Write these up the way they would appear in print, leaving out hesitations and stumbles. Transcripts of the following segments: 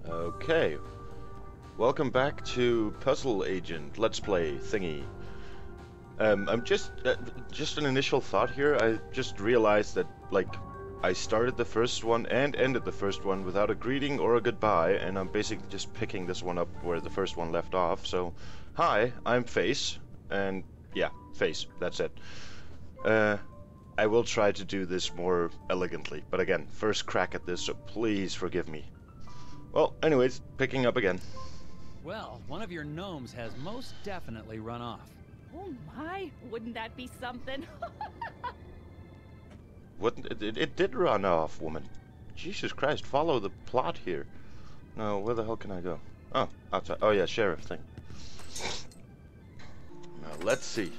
Okay, welcome back to Puzzle Agent Let's Play thingy. I'm just an initial thought here. I just realized that I started the first one and ended the first one without a greeting or a goodbye, and I'm basically just picking this one up where the first one left off. So, hi, I'm Face, and yeah, Face. That's it. I will try to do this more elegantly, but again, first crack at this, so please forgive me. Well, anyways, picking up again. Well, one of your gnomes has most definitely run off. Oh my, wouldn't that be something? It did run off, woman. Jesus Christ, follow the plot here. No, where the hell can I go? Oh, outside. Oh yeah, sheriff thing. Now, let's see.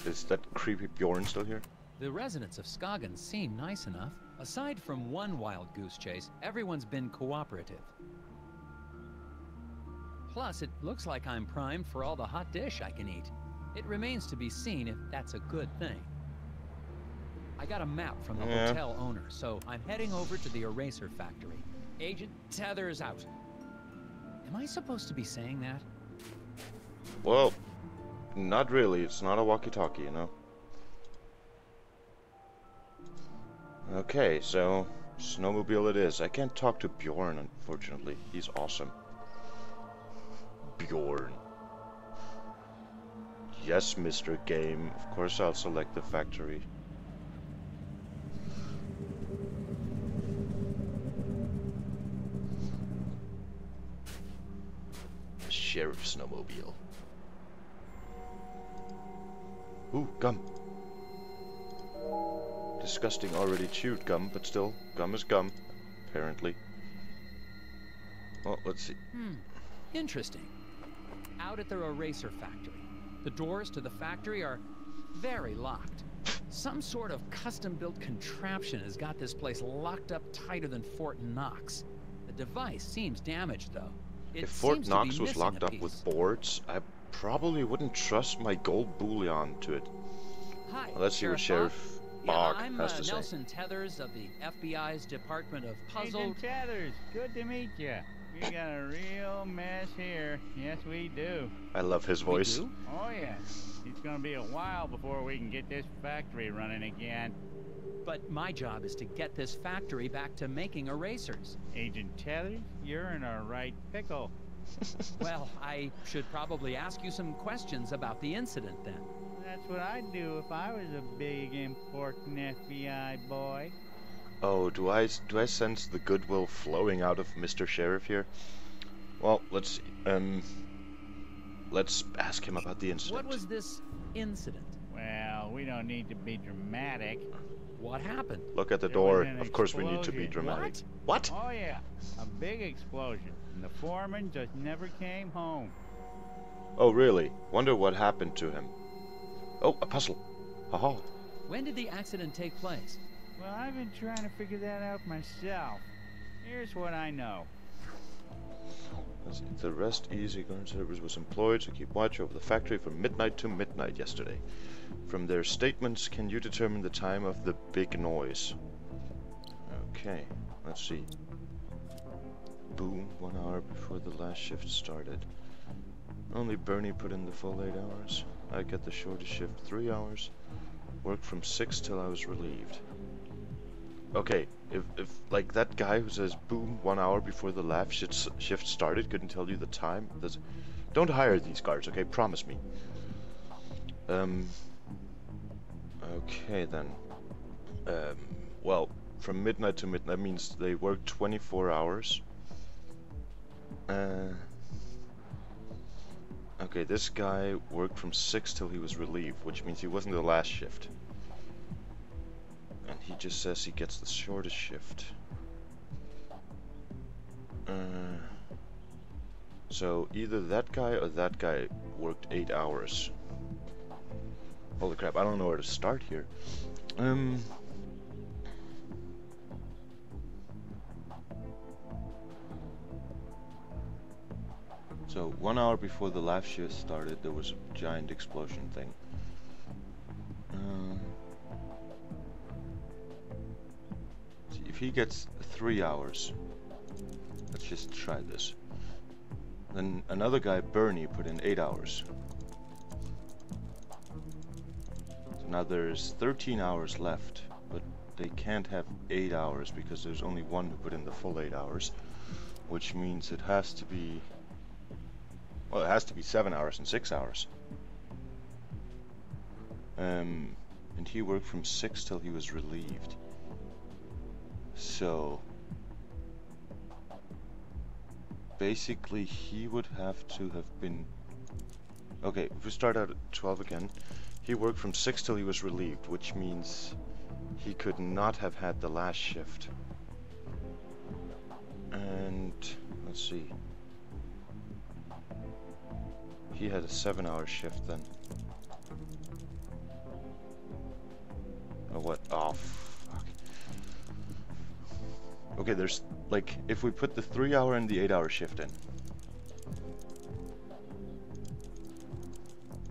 Is that creepy Bjorn still here? The residents of Skagen seem nice enough. Aside from one wild goose chase, everyone's been cooperative. Plus, it looks like I'm primed for all the hot dish I can eat. It remains to be seen if that's a good thing. I got a map from the hotel owner, so I'm heading over to the eraser factory. Agent Tethers out. Am I supposed to be saying that? Well, not really. It's not a walkie-talkie, you know. Okay, so snowmobile it is. I can't talk to Bjorn, unfortunately. He's awesome. Bjorn. Yes, Mr. Game. Of course I'll select the factory. Sheriff snowmobile. Ooh, gum. Disgusting already chewed gum, but still, gum is gum, apparently. Well, let's see. Interesting. Out at the eraser factory. The doors to the factory are very locked. Some sort of custom-built contraption has got this place locked up tighter than Fort Knox. The device seems damaged, though. If Fort Knox was locked up with boards, I probably wouldn't trust my gold bullion to it. Hi, Well, let's see what Sheriff Bog has to say. I'm Nelson Tethers of the FBI's Department of Puzzle... Agent Tethers, good to meet you. We got a real mess here. Yes, we do. I love his voice. We do? Oh, yes. It's gonna be a while before we can get this factory running again. But my job is to get this factory back to making erasers. Agent Tethers, you're in a right pickle. Well, I should probably ask you some questions about the incident then. That's what I'd do if I was a big, important FBI boy. Oh, do I sense the goodwill flowing out of Mr. Sheriff here? Well, let's see. Let's ask him about the incident. What was this incident? Well, we don't need to be dramatic. What happened? Look at the There door. was an Of course we need to be explosion. dramatic. What? Oh, yeah. A big explosion. And the foreman just never came home. Oh, really? Wonder what happened to him. Oh, a puzzle. Haha. When did the accident take place? Well, I've been trying to figure that out myself. Here's what I know. Let's see. The rest easy gun service was employed to keep watch over the factory from midnight to midnight yesterday. From their statements, can you determine the time of the big noise? Okay, let's see. Boom, 1 hour before the last shift started. Only Bernie put in the full 8 hours. I get the shortest shift, 3 hours. Worked from 6 till I was relieved. Okay, if like that guy who says boom 1 hour before the last shift started couldn't tell you the time, don't hire these guards, okay? Promise me. Okay then. Well, from midnight to midnight means they worked 24 hours. Okay, this guy worked from 6 till he was relieved, which means he wasn't the last shift. And he just says he gets the shortest shift. So either that guy or that guy worked 8 hours. Holy crap, I don't know where to start here. So 1 hour before the last shift started, there was a giant explosion thing. See, if he gets 3 hours, let's just try this. Then another guy, Bernie, put in 8 hours. So now there's 13 hours left, but they can't have 8 hours because there's only one who put in the full 8 hours, which means it has to be, well, it has to be 7 hours and 6 hours. And he worked from 6 till he was relieved. So basically he would have to have been, okay, if we start out at 12 again, he worked from 6 till he was relieved, which means he could not have had the last shift. And let's see, he had a 7-hour shift then. Oh, what? Oh, fuck. Okay, there's, like, if we put the 3-hour and the 8-hour shift in.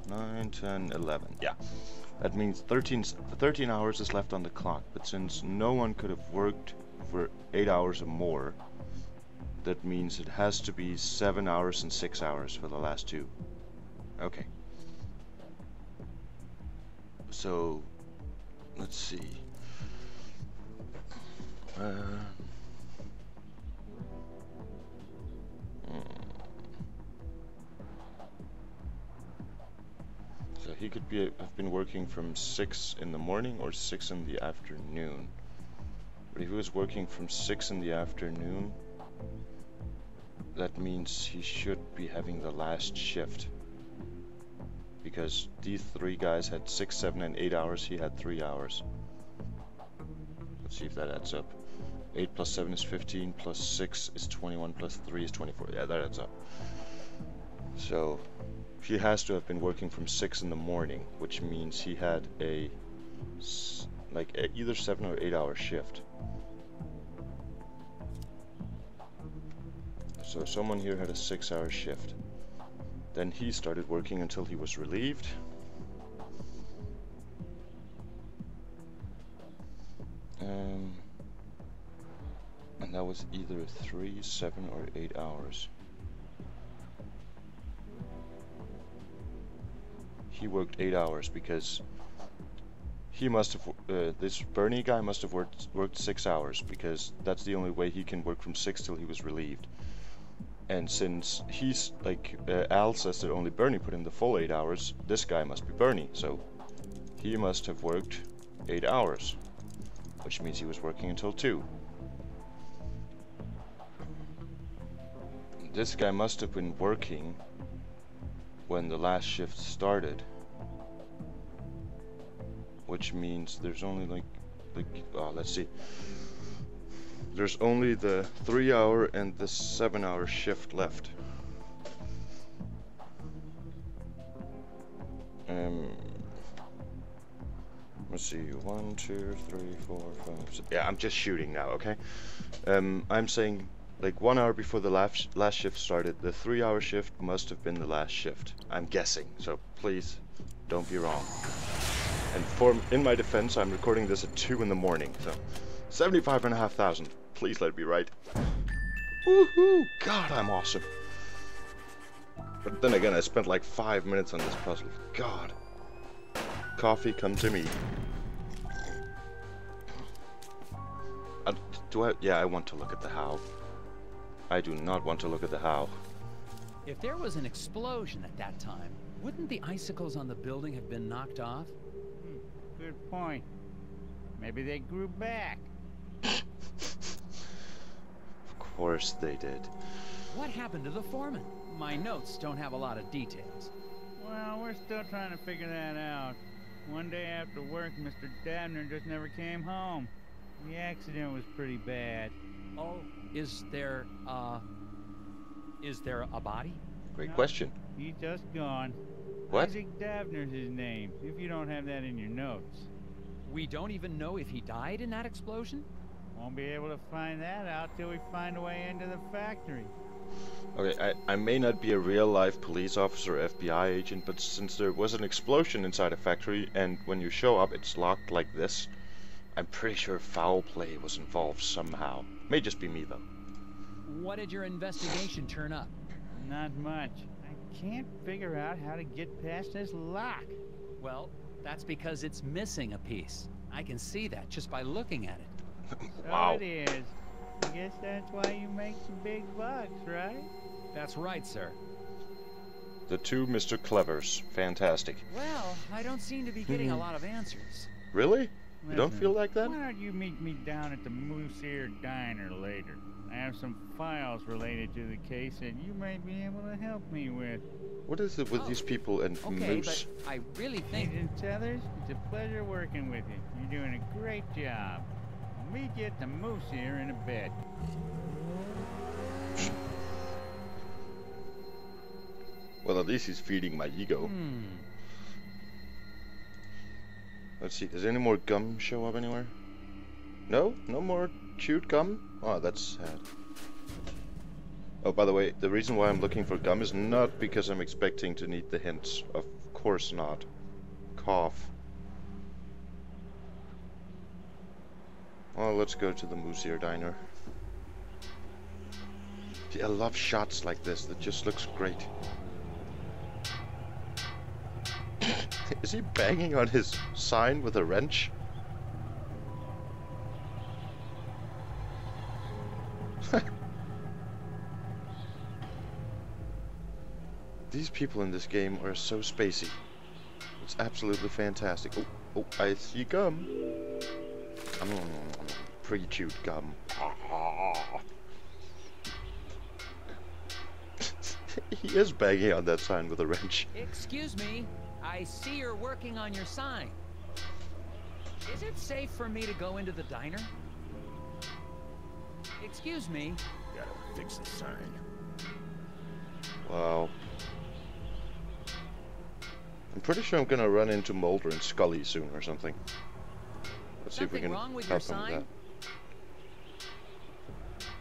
9, 10, 11. Yeah. That means 13 hours is left on the clock. But since no one could have worked for 8 hours or more, that means it has to be 7 hours and 6 hours for the last two. Okay. So let's see. So he could have been working from 6 in the morning or 6 in the afternoon. But if he was working from 6 in the afternoon, that means he should be having the last shift. Because these 3 guys had 6, 7, and 8 hours, he had 3 hours. Let's see if that adds up. 8 plus 7 is 15, plus 6 is 21, plus 3 is 24. Yeah, that adds up. So he has to have been working from 6 in the morning, which means he had a either 7 or 8 hour shift. So someone here had a 6-hour shift. Then he started working until he was relieved. And that was either 3, 7, or 8 hours. He worked 8 hours because he must have, this Bernie guy must have worked 6 hours, because that's the only way he can work from 6 till he was relieved. And since he's, like, Al says that only Bernie put in the full 8 hours, this guy must be Bernie, so he must have worked 8 hours, which means he was working until 2. This guy must have been working when the last shift started, which means there's only let's see. There's only the 3-hour and the 7-hour shift left. Let's see, 1, 2, 3, 4, 5, 6. Yeah, I'm just shooting now, okay? I'm saying, like, 1 hour before the last shift started, the 3-hour shift must have been the last shift. I'm guessing, so please don't be wrong. And in my defense, I'm recording this at 2 in the morning, so 75,500. Please let it be right. Woohoo! God, I'm awesome. But then again, I spent like 5 minutes on this puzzle. God. Coffee, come to me. Yeah, I want to look at the how. I do not want to look at the how. If there was an explosion at that time, wouldn't the icicles on the building have been knocked off? Good point. Maybe they grew back. Of course they did. What happened to the foreman? My notes don't have a lot of details. Well, we're still trying to figure that out. One day after work, Mr. Dabner just never came home. The accident was pretty bad. Oh, is there a body? Great No, question. He's just gone. What? Isaac Dabner's his name, if you don't have that in your notes. We don't even know if he died in that explosion? Won't be able to find that out till we find a way into the factory. Okay, I may not be a real-life police officer or FBI agent, but since there was an explosion inside a factory, and when you show up it's locked like this, I'm pretty sure foul play was involved somehow. May just be me, though. what did your investigation turn up? Not much. I can't figure out how to get past this lock. Well, that's because it's missing a piece. I can see that just by looking at it. Wow. So it is. I guess that's why you make the big bucks, right? That's right, sir. The two Mr. Clevers. Fantastic. Well, I don't seem to be getting a lot of answers. Really? You don't Listen, feel like that? Why don't you meet me down at the Moose Ear Diner later? I have some files related to the case that you might be able to help me with. What is it with these people and Okay, Moose? but I really think... Agent Tethers, it's a pleasure working with you. You're doing a great job. I'll meet you at the Moose Ear in a bit. Well, at least he's feeding my ego. Let's see, does any more gum show up anywhere? No? No more chewed gum? Oh, that's sad. Oh, by the way, the reason why I'm looking for gum is not because I'm expecting to need the hints. Of course not. Cough. Well, let's go to the Moose Ear Diner. See, I love shots like this. That just looks great. Is he banging on his sign with a wrench? These people in this game are so spacey. It's absolutely fantastic. Oh, oh, I see gum. Pre-chewed gum. He is banging on that sign with a wrench. Excuse me, I see you're working on your sign. Is it safe for me to go into the diner? Excuse me. Gotta fix the sign. Wow. I'm pretty sure I'm gonna run into Mulder and Scully soon or something. Let's see if we Something can wrong with your help them with sign?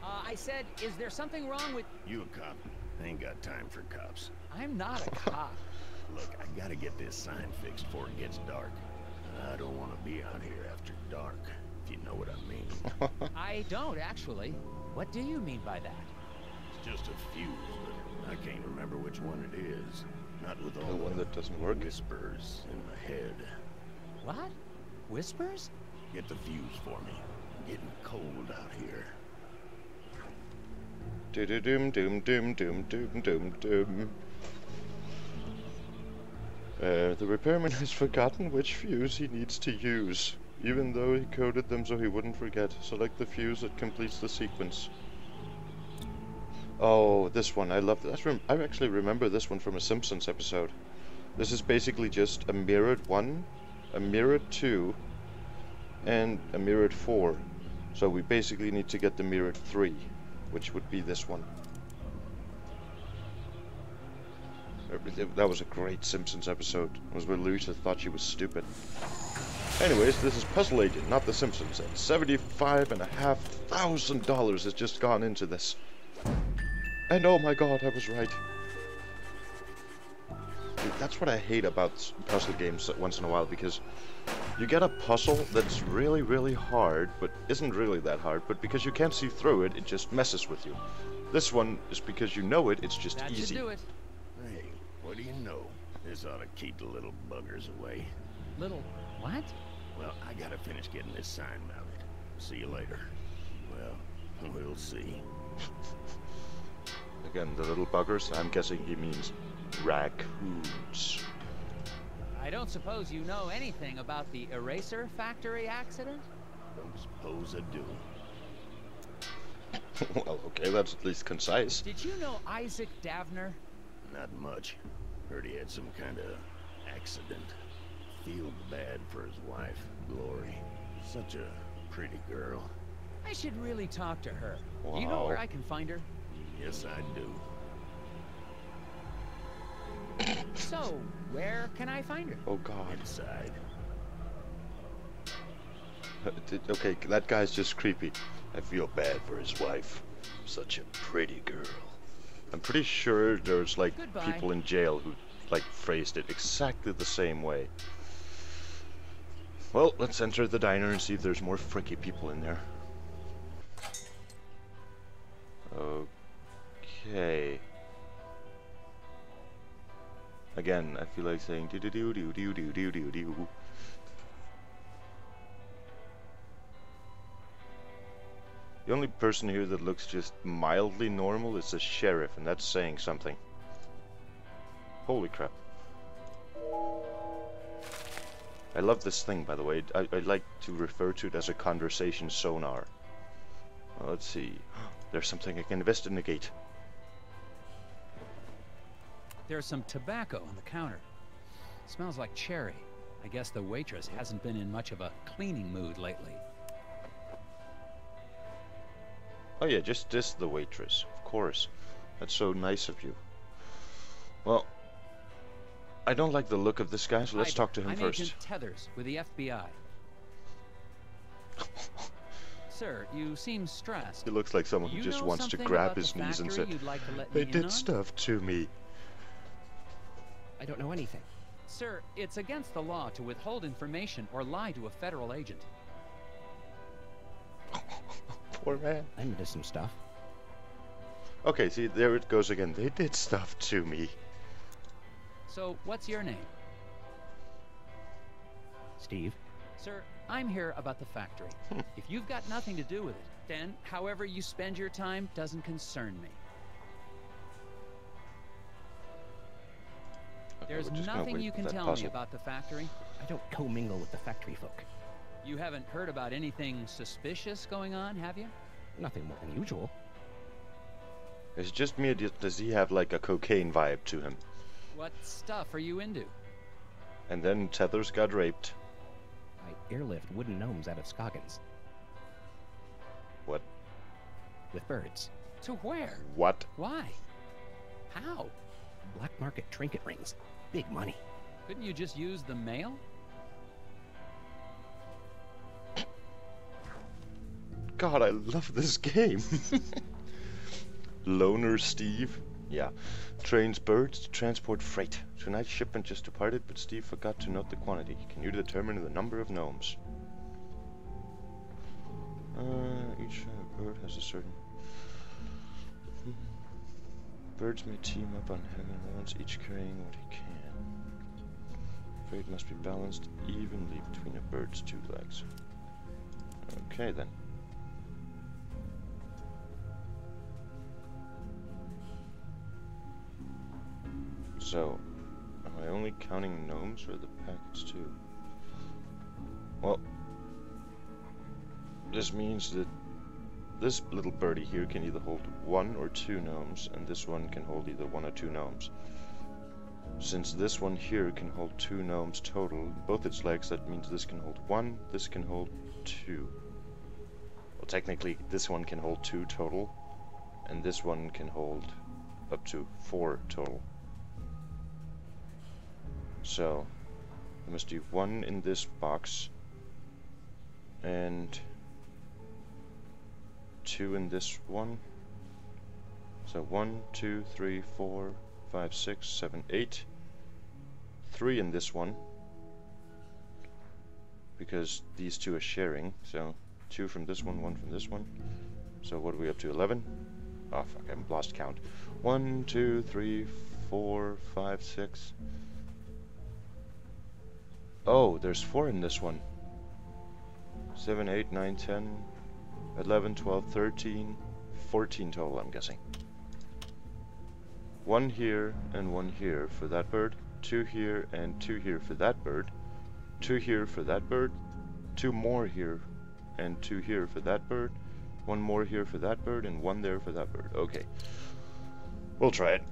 that. I said, is there something wrong with... You a cop? I ain't got time for cops. I'm not a cop. Look, I gotta get this sign fixed before it gets dark. I don't want to be out here after dark, if you know what I mean. I don't, actually. What do you mean by that? It's just a fuse, but I can't remember which one it is. Not with all The one that doesn't work? whispers in my head. What? Whispers? Get the fuse for me. I'm getting cold out here. Doom doom doom doom doom doom doom. The repairman has forgotten which fuse he needs to use. Even though he coded them so he wouldn't forget. Select the fuse that completes the sequence. Oh, this one. I love this. I actually remember this one from a Simpsons episode. This is basically just a mirrored 1, a mirrored 2, and a mirrored 4. So we basically need to get the mirrored 3, which would be this one. That was a great Simpsons episode. It was where Lisa thought she was stupid. Anyways, this is Puzzle Agent, not The Simpsons, and $75,500 has just gone into this. And oh my god, I was right. Dude, that's what I hate about puzzle games once in a while, because you get a puzzle that's really, really hard, but isn't really that hard, but because you can't see through it, it just messes with you. This one is because you know it, it's just That easy. should do it. Hey, what do you know? This ought to keep the little buggers away. Little... what? Well, I gotta finish getting this sign mounted. See you later. Well, we'll see. Again, the little buggers, I'm guessing he means raccoons. I don't suppose you know anything about the eraser factory accident? Don't suppose I do. Well, okay, that's at least concise. Did you know Isaac Davner? Not much. Heard he had some kind of accident. Feel bad for his wife, Glory. Such a pretty girl. I should really talk to her. Do you know where Wow. I can find her? Yes, I do. So, where can I find her? Oh god. Inside. Okay, that guy's just creepy. I feel bad for his wife. Such a pretty girl. I'm pretty sure there's like Goodbye. people in jail who like phrased it exactly the same way. Well, let's enter the diner and see if there's more freaky people in there. Okay. Again, I feel like saying do do do do do do do do do. The only person here that looks just mildly normal is the sheriff, and that's saying something. Holy crap. I love this thing, by the way. I like to refer to it as a conversation sonar. Well, let's see. There's something I can investigate. There's some tobacco on the counter. Smells like cherry. I guess the waitress hasn't been in much of a cleaning mood lately. Oh yeah, just diss the waitress, of course. That's so nice of you. Well, I don't like the look of this guy, so let's talk to him first. I'm Agent Tethers with the FBI. Sir, you seem stressed. He looks like someone who just wants to grab his knees and say, "They did stuff to me." I don't know anything. Sir, it's against the law to withhold information or lie to a federal agent. Poor man. I'm into some stuff. Okay, see, there it goes again. They did stuff to me. So, what's your name? Steve. Sir, I'm here about the factory. If you've got nothing to do with it, then however you spend your time doesn't concern me. Okay, There's nothing you can tell me about the factory? I don't commingle with the factory folk. You haven't heard about anything suspicious going on, have you? Nothing more unusual. Is it just me, or does he have like a cocaine vibe to him? What stuff are you into? And then Tethers got raped. I airlift wooden gnomes out of Scoggins. What? With birds. To where? What? Why? How? Black market trinket rings. Big money. Couldn't you just use the mail? God, I love this game. Loner Steve. Yeah. Trains birds to transport freight. Tonight's shipment just departed, but Steve forgot to note the quantity. Can you determine the number of gnomes? Each bird has a certain... Birds may team up on hanging ones, each carrying what he can. Freight must be balanced evenly between a bird's two legs. Okay then. So, am I only counting gnomes or the packets too? Well, this means that this little birdie here can either hold 1 or 2 gnomes, and this one can hold either 1 or 2 gnomes. Since this one here can hold 2 gnomes total, both its legs, that means this can hold 1, this can hold 2. Well, technically, this one can hold 2 total, and this one can hold up to 4 total. So, I must do 1 in this box, and 2 in this one. So 1, 2, 3, 4, 5, 6, 7, 8. 3 in this one, because these two are sharing. So 2 from this one, 1 from this one. So what are we up to? 11? Oh fuck, I've lost count. 1, 2, 3, 4, 5, 6. Oh, there's 4 in this one. 7, 8, 9, 10, 11, 12, 13, 14 total, I'm guessing. 1 here and 1 here for that bird. 2 here and 2 here for that bird. 2 here for that bird. 2 more here and 2 here for that bird. 1 more here for that bird and 1 there for that bird. Okay. We'll try it.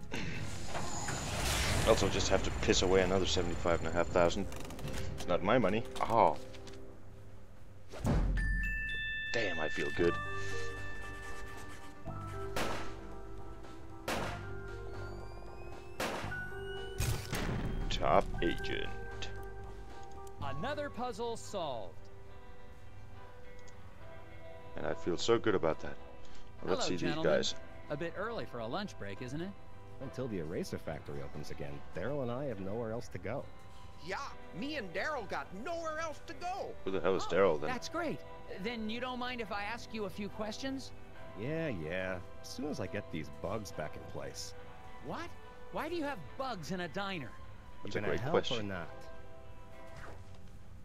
Also just have to piss away another 75,500. It's not my money. Oh. Damn, I feel good. Top agent. Another puzzle solved. And I feel so good about that. Well, let's see these guys. A bit early for a lunch break, isn't it? Until the eraser factory opens again, Daryl and I have nowhere else to go. Yeah, me and Daryl got nowhere else to go. Who the hell is Daryl then? That's great. Then you don't mind if I ask you a few questions? Yeah. As soon as I get these bugs back in place. What? Why do you have bugs in a diner? You That's a gonna great help question. or not?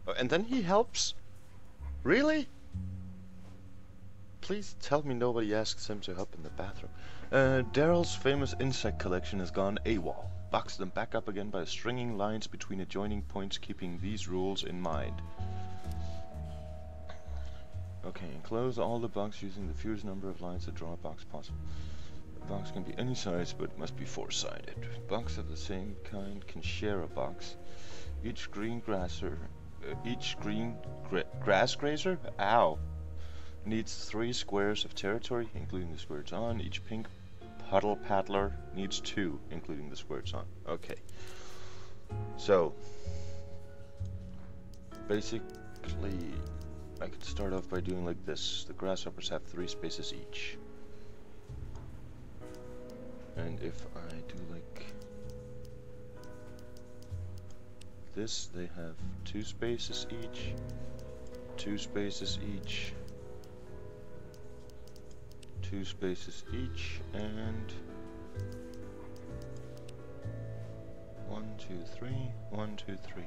Oh, and then he helps? Really? Please tell me nobody asks him to help in the bathroom. Daryl's famous insect collection has gone AWOL. Box them back up again by stringing lines between adjoining points, keeping these rules in mind. Okay, enclose all the box using the fewest number of lines to draw a box possible. A box can be any size, but it must be four-sided. Box of the same kind can share a box. Each green grass grazer, needs 3 squares of territory, including the squares on. Each pink puddle paddler needs 2, including the squares on. Okay. So, basically, I could start off by doing like this. The grasshoppers have 3 spaces each. And if I do like this, they have 2 spaces each, 2 spaces each, 2 spaces each, and 1, 2, 3, 1, 2, 3.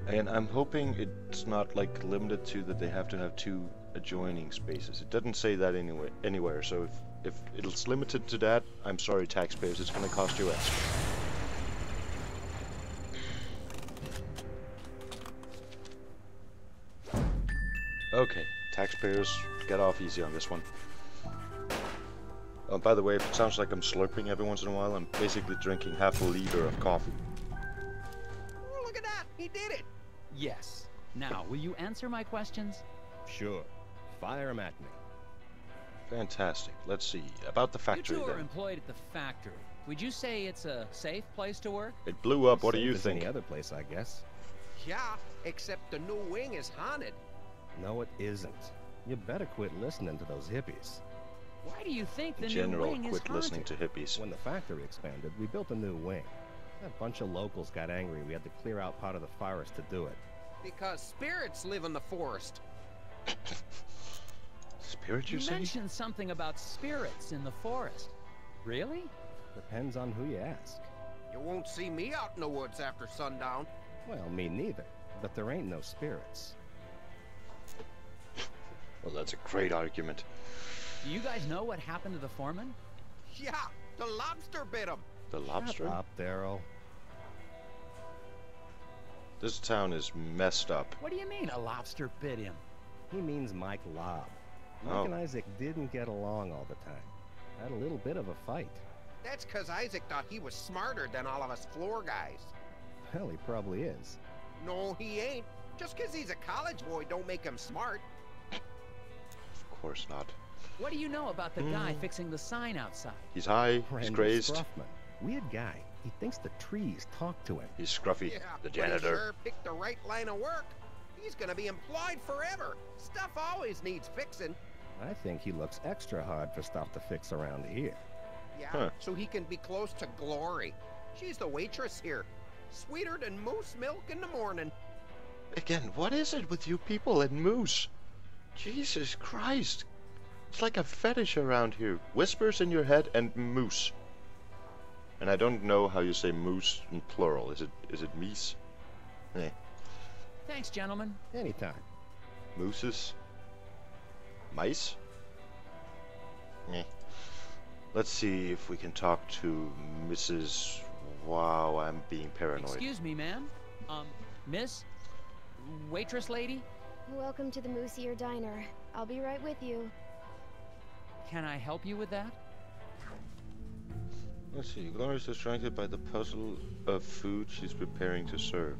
And I'm hoping it's not like limited to that they have to have 2 adjoining spaces. It doesn't say that anywhere, so if it's limited to that, I'm sorry taxpayers, it's gonna cost you extra. Okay, taxpayers, get off easy on this one. Oh, by the way, if it sounds like I'm slurping every once in a while, I'm basically drinking half a liter of coffee. Oh, look at that! He did it! Yes. Now, will you answer my questions? Sure. Fire 'em at me. Fantastic. Let's see. About the factory You two are then. employed at the factory. Would you say it's a safe place to work? It blew up. What do Same you as think? Any other place, I guess. Yeah, except the new wing is haunted. No, it isn't. You better quit listening to those hippies. Why do you think the In new general, wing is quit listening haunted? to hippies. When the factory expanded, we built a new wing. A bunch of locals got angry. We had to clear out part of the forest to do it. Because spirits live in the forest. Spirit, you You say? mentioned something about spirits in the forest. Really? Depends on who you ask. You won't see me out in the woods after sundown. Well, me neither. But there ain't no spirits. Well, that's a great argument. Do you guys know what happened to the foreman? Yeah, the lobster bit him. The lobster? Shut up, Daryl. This town is messed up. What do you mean a lobster bit him? He means Mike Lobb. Mike Oh. and Isaac didn't get along all the time. Had a little bit of a fight. That's because Isaac thought he was smarter than all of us floor guys. Well, he probably is. No, he ain't. Just because he's a college boy don't make him smart. Of course not. What do you know about the guy fixing the sign outside? He's high, he's Randall crazed, Scruffman. Weird guy. He thinks the trees talk to him. he's scruffy, Yeah, the but he janitor. sure picked the right line of work. He's gonna be employed forever. Stuff always needs fixing. I think he looks extra hard for stuff to fix around here. Yeah, Huh. so he can be close to Glory. She's the waitress here. Sweeter than moose milk in the morning. Again, what is it with you people and moose? Jesus Christ. It's like a fetish around here. Whispers in your head and moose. And I don't know how you say moose in plural. Is it meese? Eh. Thanks, gentlemen. Anytime. Mooses? Mice? Eh. Let's see if we can talk to Mrs. Wow, I'm being paranoid. Excuse me, ma'am. Miss? Waitress lady? Welcome to the Moose Ear Diner. I'll be right with you. Can I help you with that? Let's see. Gloria's distracted by the puzzle of food she's preparing to serve.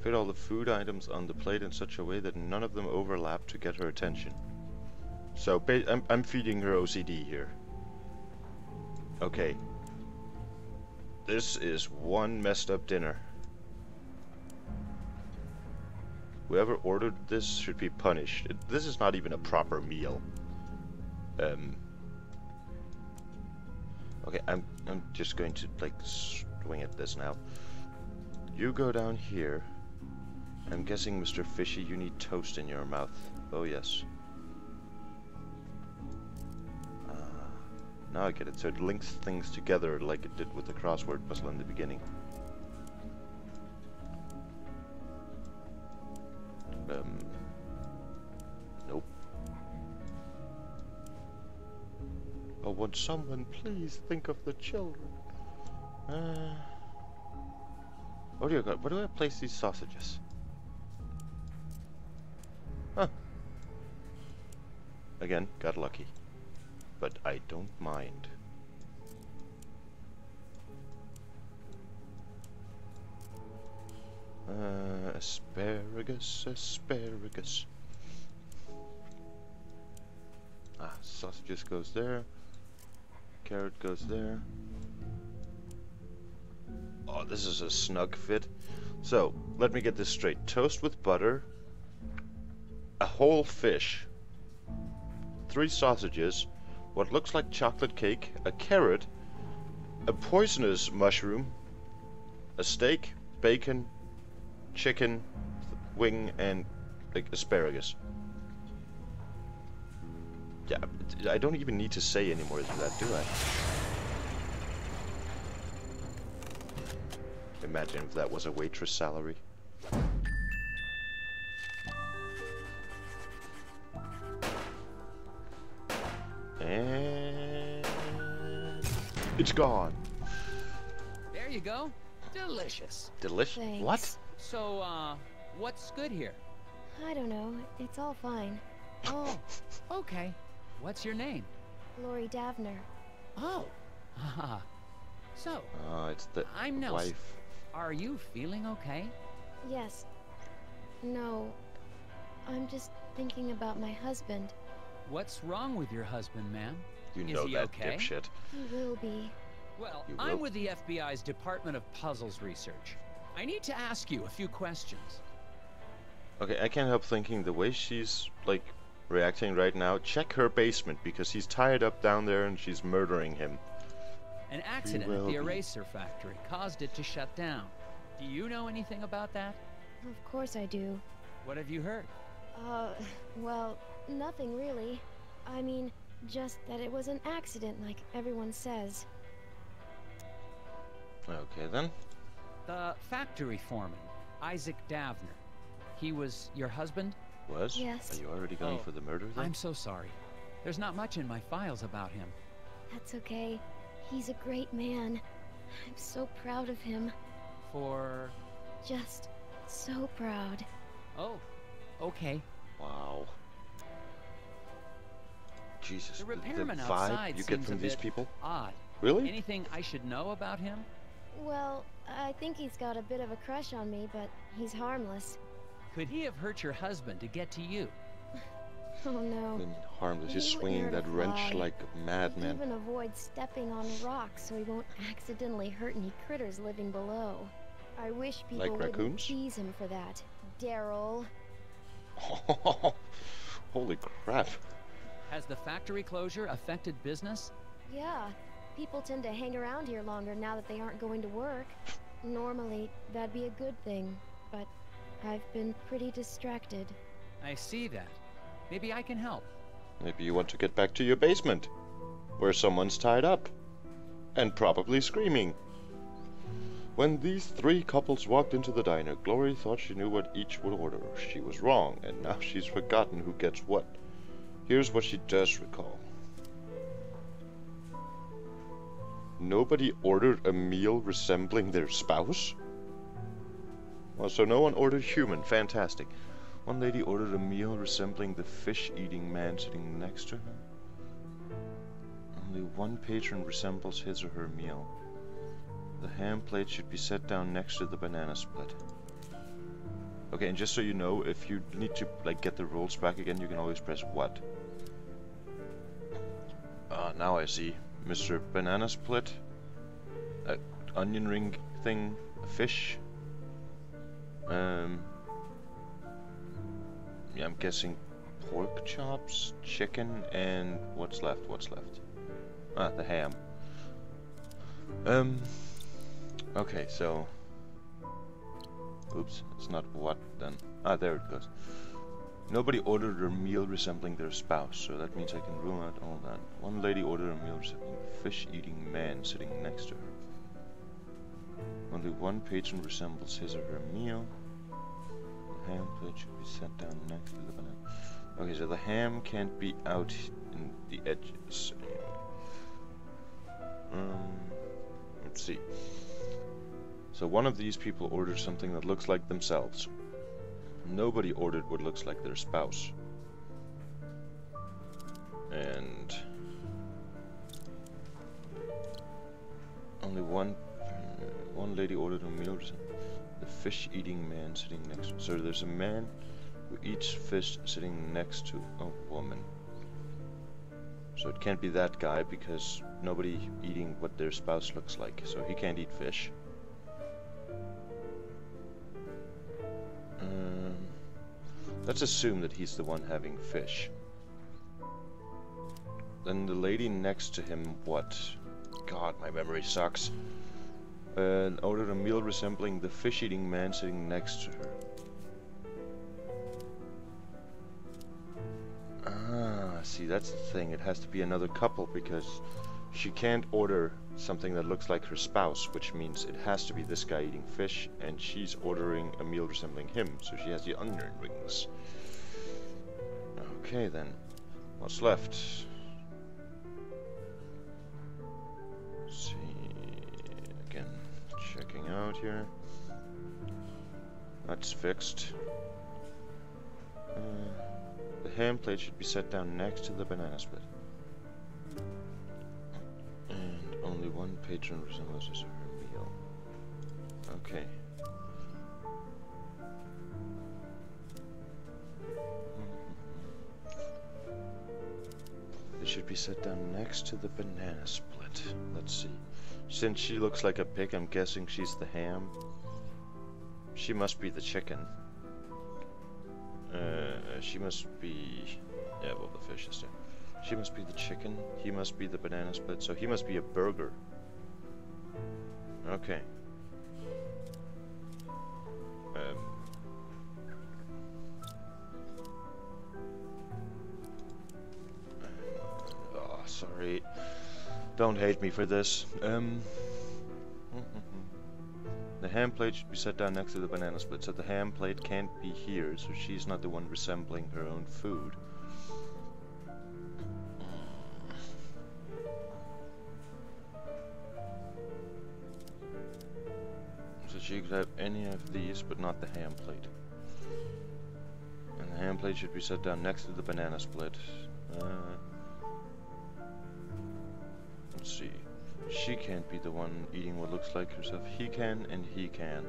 Fit all the food items on the plate in such a way that none of them overlap to get her attention. So I'm feeding her OCD here. Okay. This is one messed up dinner. Whoever ordered this should be punished. This is not even a proper meal. Okay, I'm just going to like swing at this now. You go down here. I'm guessing, Mr. Fishy, you need toast in your mouth. Oh yes. Now I get it. So it links things together like it did with the crossword puzzle in the beginning. Nope. Oh, would someone please think of the children? Oh dear God, where do I place these sausages? Huh. Again, got lucky. But I don't mind. Asparagus, asparagus. Ah, sausages goes there. Carrot goes there. Oh, this is a snug fit. So, let me get this straight. Toast with butter. A whole fish. 3 sausages. What looks like chocolate cake. A carrot. A poisonous mushroom. A steak. Bacon. Chicken. Wing. And like, asparagus. Yeah, I don't even need to say any more than that, do I? Imagine if that was a waitress salary. And it's gone. There you go. Delicious. Delicious? Thanks. What? So, what's good here? I don't know. It's all fine. Oh, okay. What's your name? Lori Davner. Oh, haha. So, It's the I'm Nelson. wife. Are you feeling okay? Yes. No. I'm just thinking about my husband. What's wrong with your husband, ma'am? You Is know he that okay? dipshit. He will be. Well, You I'm will? with the FBI's Department of Puzzles Research. I need to ask you a few questions. Okay, I can't help thinking the way she's, like, reacting right now. Check her basement, because he's tied up down there and she's murdering him. An accident will at the be. eraser factory caused it to shut down. Do you know anything about that? Of course I do. What have you heard? Well, nothing really. I mean, just that it was an accident like everyone says. Okay, then. The factory foreman, Isaac Davner. He was your husband? Was? Yes. Are you already going Oh, for the murder, then? I'm so sorry. There's not much in my files about him. That's okay. He's a great man. I'm so proud of him. For... Just so proud. Oh, okay. Wow. Jesus, The the repairman vibe outside you get seems from a these bit people? odd. Really? Anything I should know about him? Well, I think he's got a bit of a crush on me, but he's harmless. Could he have hurt your husband to get to you? Oh I no. mean, harmless. He's He wouldn't swinging hurt a that wrench fly. like a He madman. even avoids stepping on rocks so he won't accidentally hurt any critters living below. I wish people Like wouldn't raccoons? tease him for that. Daryl. Holy crap. Has the factory closure affected business? Yeah, people tend to hang around here longer now that they aren't going to work. Normally, that'd be a good thing, but I've been pretty distracted. I see that. Maybe I can help. Maybe you want to get back to your basement, where someone's tied up, and probably screaming. When these 3 couples walked into the diner, Glory thought she knew what each would order. She was wrong, and now she's forgotten who gets what. Here's what she does recall. Nobody ordered a meal resembling their spouse? Well, so no one ordered human. Fantastic. One lady ordered a meal resembling the fish-eating man sitting next to her. Only one patron resembles his or her meal. The ham plate should be set down next to the banana split. Okay, and just so you know, if you need to like get the rules back again, you can always press what. Now I see. Mr. Banana Split, a onion ring thing, a fish. Yeah, I'm guessing pork chops, chicken, and what's left? What's left? Ah, the ham. Okay, so. Oops, it's not what then. Ah, there it goes. Nobody ordered a meal resembling their spouse, so that means I can rule out all that. One lady ordered a meal resembling a fish-eating man sitting next to her. Only one patron resembles his or her meal. The ham plate should be set down next to the banana. Okay, so the ham can't be out in the edges. Let's see. So one of these people ordered something that looks like themselves. Nobody ordered what looks like their spouse. And only one lady ordered a meal. The fish-eating man sitting next to her. So there's a man who eats fish sitting next to a woman. So it can't be that guy because nobody eating what their spouse looks like. So he can't eat fish. Let's assume that he's the one having fish. Then the lady next to him, what? God, my memory sucks. Ordered a meal resembling the fish-eating man sitting next to her. Ah, see, that's the thing. It has to be another couple because she can't order something that looks like her spouse, which means it has to be this guy eating fish, and she's ordering a meal resembling him, so she has the onion rings. Okay then, what's left? Let's see, again, checking out here. That's fixed. The ham plate should be set down next to the banana split. And only one patron resembles his or her meal. Okay. It should be set down next to the banana split. Let's see. Since she looks like a pig, I'm guessing she's the ham. She must be the chicken. She must be... yeah, well, the fish is there. She must be the chicken. He must be the banana split. So he must be a burger. Okay. Oh, sorry. Don't hate me for this. The ham plate should be set down next to the banana split, so the ham plate can't be here, so she's not the one resembling her own food. So she could have any of these, but not the ham plate. And the ham plate should be set down next to the banana split. Let's see. She can't be the one eating what looks like herself. He can, and he can.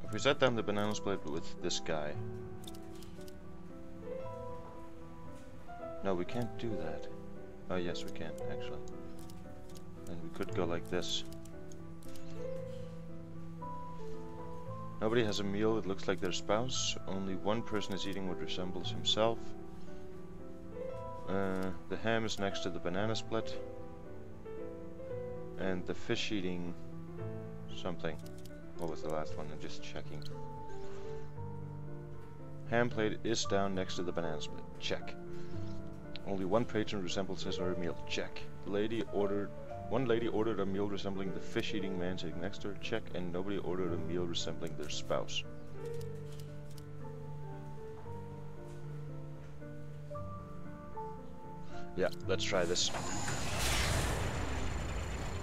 If we set down the banana split with this guy... No, we can't do that. Oh, yes, we can, actually. And we could go like this. Nobody has a meal that looks like their spouse. Only one person is eating what resembles himself. The ham is next to the banana split. And the fish eating something. What was the last one? I'm just checking. Ham plate is down next to the banana split. Check. Only one patron resembles his or her meal. Check. One lady ordered a meal resembling the fish-eating man sitting next to her. Check. And nobody ordered a meal resembling their spouse. Yeah, let's try this.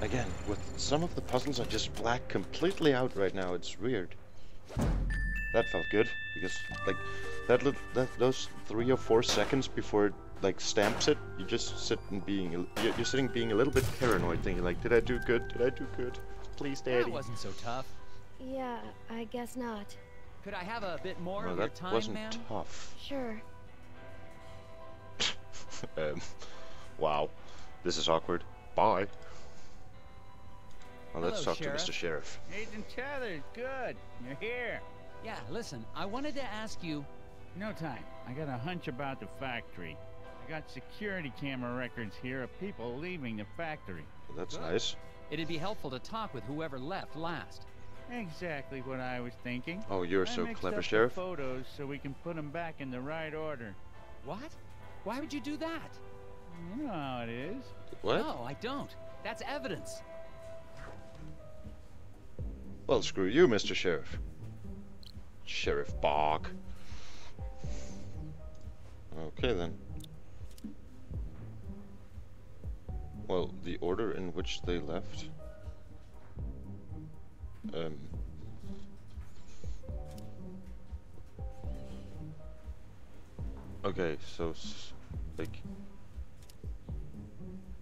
Again, with some of the puzzles I just black completely out right now. It's weird. That felt good because like those 3 or 4 seconds before it like stamps it, you just sit and you're sitting being a little bit paranoid, thinking like, did I do good? Did I do good? Please, Daddy. That wasn't so tough. Yeah, I guess not. Could I have a bit more Well, of your that time, wasn't ma'am? tough. Sure. Wow, this is awkward. Bye. Well, let's Hello, talk Sheriff. to Mr. Sheriff. Agent Chethers, good. You're here. Yeah, listen, I wanted to ask you... No time. I got a hunch about the factory. I got security camera records here of people leaving the factory. Well, that's nice. It'd be helpful to talk with whoever left last. Exactly what I was thinking. Oh, you're I so mixed clever, up the Sheriff. photos so we can put them back in the right order. What? Why would you do that? You know how it is. What? No, I don't. That's evidence. Well, screw you, Mr. Sheriff. Sheriff Bog. Okay, then. Well, the order in which they left. Okay, so like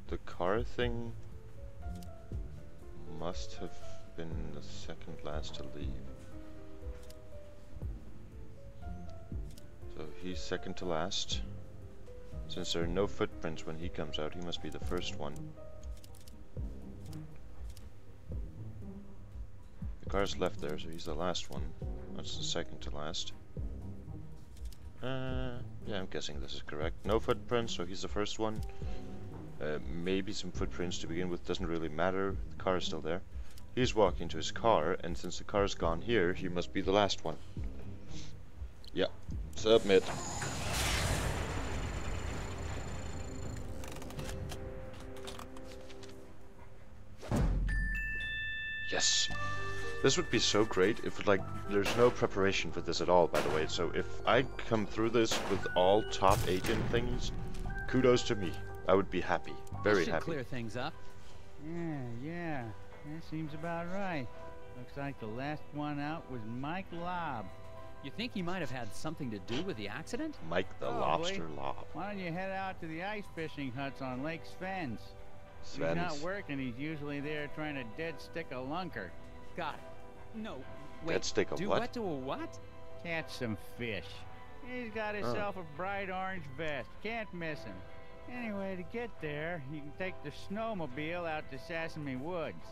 the car thing must have been the second last to leave. So he's second to last. Since there are no footprints when he comes out, he must be the first one. The car's left there, so he's the last one. That's the second to last. Yeah, I'm guessing this is correct. No footprints, so he's the first one. Maybe some footprints to begin with, doesn't really matter. The car is still there. He's walking to his car, and since the car's gone here, he must be the last one. Yeah, submit. Yes! This would be so great if, like, there's no preparation for this at all, by the way. So if I come through this with all top agent things, kudos to me. I would be happy. Very This should happy. clear things up. Yeah. That seems about right. Looks like the last one out was Mike Lobb. You think he might have had something to do with the accident? Mike the Probably. Lobster Lob. Why don't you head out to the ice fishing huts on Lake Svens? He's Svens. not working, he's usually there trying to dead stick a lunker. Got it. No, wait. Dead stick a do what? To a what? Catch some fish. He's got himself a bright orange vest. Can't miss him. Anyway, to get there, you can take the snowmobile out to Sesame Woods.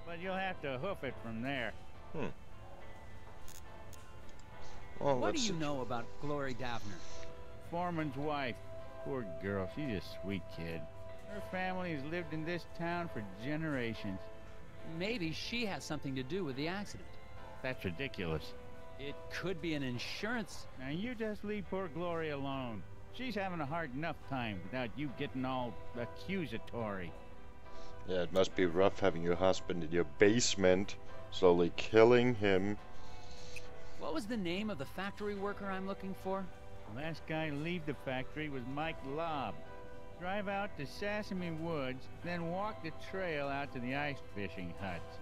But you'll have to hoof it from there. Well, What do let's you see. know about Glory Davner? Foreman's wife. Poor girl, she's a sweet kid. Her family has lived in this town for generations. Maybe she has something to do with the accident. That's ridiculous. It could be an insurance. Now you just leave poor Glory alone. She's having a hard enough time without you getting all accusatory. Yeah, it must be rough having your husband in your basement, slowly killing him. What was the name of the factory worker I'm looking for? The last guy to leave the factory was Mike Lobb. Drive out to Sesame Woods, then walk the trail out to the ice fishing huts.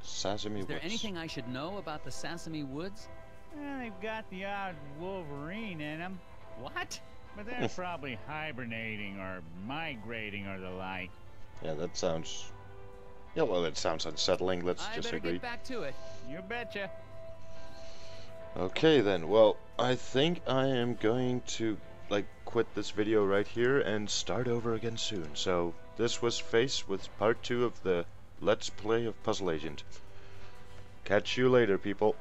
Sesame Is there Woods. anything I should know about the Sesame Woods? Well, they've got the odd wolverine in them, What? but they're probably hibernating or migrating or the like. Yeah, that sounds... Yeah, well, it sounds unsettling. Let's I just better agree. get back to it. You betcha. Okay then, well, I think I am going to, like, quit this video right here and start over again soon. So, this was Face with part 2 of the Let's Play of Puzzle Agent. Catch you later, people.